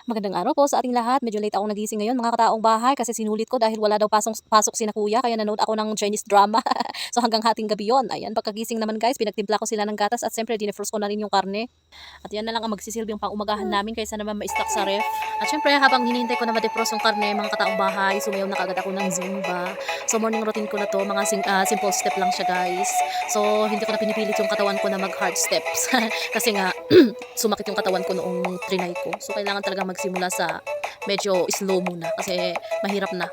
Magandang araw po sa ating lahat. Medyo late ako nagising ngayon mga kataong bahay kasi sinulit ko dahil wala daw pasok sina kuya kaya nanood ako ng Chinese drama. So hanggang hating gabi yon. Ayan, pagkagising naman guys, pinagtimpla ko sila ng gatas at siyempre dinefrost ko na rin yung karne. At yan na lang ang magsisilbing pang-umagahan namin kaysa naman ma-stock sa ref. At syempre habang hinihintay ko na ma-defrost yung karne, mga kataong bahay, sumayaw na kagad ako ng Zumba. So morning routine ko na to, mga simple step lang siya guys. So hindi ko na pinipilit yung katawan ko na mag-hard steps. Kasi nga sumakit yung katawan ko noong trinay ko. So kailangan talaga magsimula sa medyo slow muna kasi mahirap na.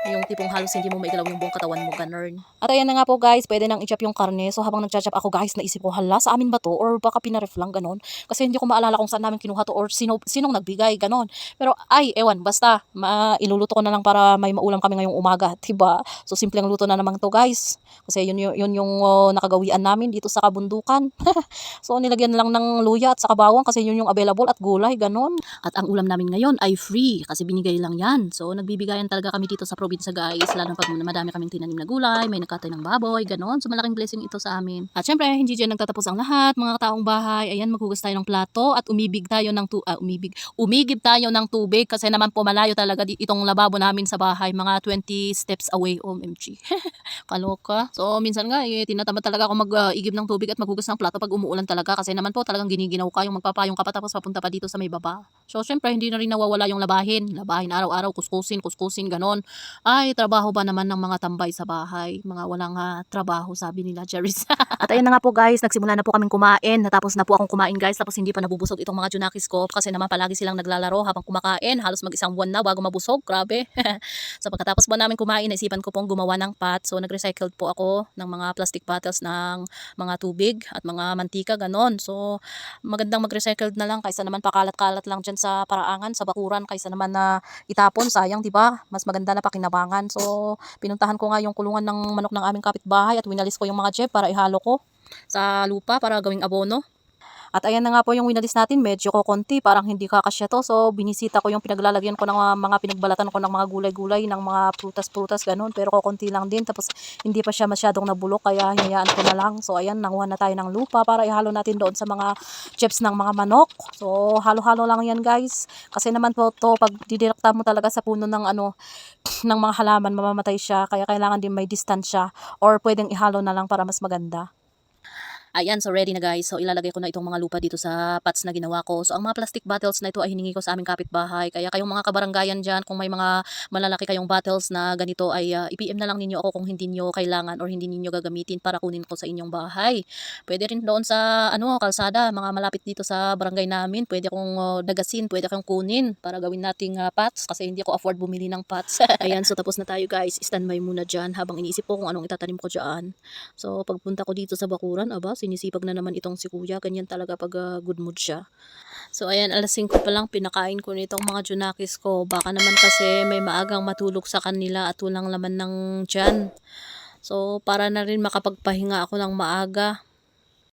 Yung tipong halos hindi mo maigalaw yung buong katawan mo, ganun. At ayan na nga po guys, pwede nang i-chop yung karne. So habang nag-chop ako guys, naisip ko, hala, sa amin ba to? Or baka pinaref lang, ganun. Kasi hindi ko maalala kung saan namin kinuha to or sinong nagbigay, ganun. Pero ay, ewan, basta, iluluto ko na lang para may maulam kami ngayong umaga, diba? So simpleng luto na naman to guys. Kasi yun yung nakagawian namin dito sa kabundukan. So nilagyan lang ng luya at saka bawang kasi yun yung available at gulay, ganun. At ang ulam namin ngayon ay free kasi binigay lang yan. So nagbibigayan talaga kami dito sa probinsya guys, lalo pag madami kaming tinanim na gulay, may nakatay ng baboy, ganon. So malaking blessing ito sa amin. At syempre, hindi dyan nagtatapos ang lahat, mga kataong bahay. Ayan, maghugas tayo ng plato at umigib tayo ng tubig kasi naman po malayo talaga itong lababo namin sa bahay, mga 20 steps away. OMG. Kaloka. So minsan nga tinatamad talaga ako mag-igib ng tubig at maghugas ng plato pag umuulan talaga kasi naman po talagang giniginaw ka, yung magpapayong ka pa tapos papunta pa dito sa may baba. So syempre hindi na rin nawawala yung labahin araw-araw, kuskusin, ganon. Ay, trabaho ba naman ng mga tambay sa bahay? Mga walang trabaho, sabi nila, Charis. At ayun na nga po guys, nagsimula na po kaming kumain. Natapos na po akong kumain guys, tapos hindi pa nabubusog itong mga junakis ko kasi naman palagi silang naglalaro habang kumakain. Halos mag-isang buwan na bago mabusog, grabe. So pagkatapos po namin kumain, naisipan ko pong gumawa ng pot. So nag-recycled po ako ng mga plastic bottles ng mga tubig at mga mantika, ganon. So magandang mag-recycled na lang kaysa naman pakalat-kalat lang dyan sa paraangan, sa bakuran, kaysa naman na itapon, sayang, di ba? Mas maganda na pakinabangan. So pinuntahan ko nga yung kulungan ng manok ng aming kapitbahay at winalis ko yung mga jeep para ihalo ko sa lupa para gawing abono. At ayan na nga po yung winalis natin, medyo kokonti, parang hindi kakasya to. So binisita ko yung pinaglalagyan ko ng mga pinagbalatan ko ng mga gulay-gulay, ng mga prutas-prutas, ganun. Pero kokonti lang din, tapos hindi pa siya masyadong nabulok, kaya hinayaan ko na lang. So ayan, nanguha na tayo ng lupa para ihalo natin doon sa mga chips ng mga manok. So halo-halo lang yan guys. Kasi naman po to, pag didirekta mo talaga sa puno ng ng mga halaman, mamamatay siya. Kaya kailangan din may distansya or pwedeng ihalo na lang para mas maganda. Ayan, so ready na guys. So ilalagay ko na itong mga lupa dito sa pots na ginawa ko. So ang mga plastic bottles na ito ay hiningi ko sa aming kapitbahay. Kaya kayong mga kabaranggayan dyan, kung may mga malalaki kayong bottles na ganito ay i-PM na lang ninyo ako kung hindi niyo kailangan or hindi niyo gagamitin para kunin ko sa inyong bahay. Pwede rin doon sa kalsada, mga malapit dito sa barangay namin. Pwede kong dagasin, pwede kong kunin para gawin nating pots kasi hindi ko afford bumili ng pots. Ayan, so tapos na tayo guys. Standby muna dyan habang iniisip ko kung anong itatanim ko dyan. So pagpunta ko dito sa bakuran, sinisipag na naman itong si kuya. Ganyan talaga pag good mood siya. So ayan, alas 5 pa lang pinakain ko nitong mga junakis ko. Baka naman kasi may maagang matulog sa kanila at walang laman ng tiyan. So para na rin makapagpahinga ako ng maaga.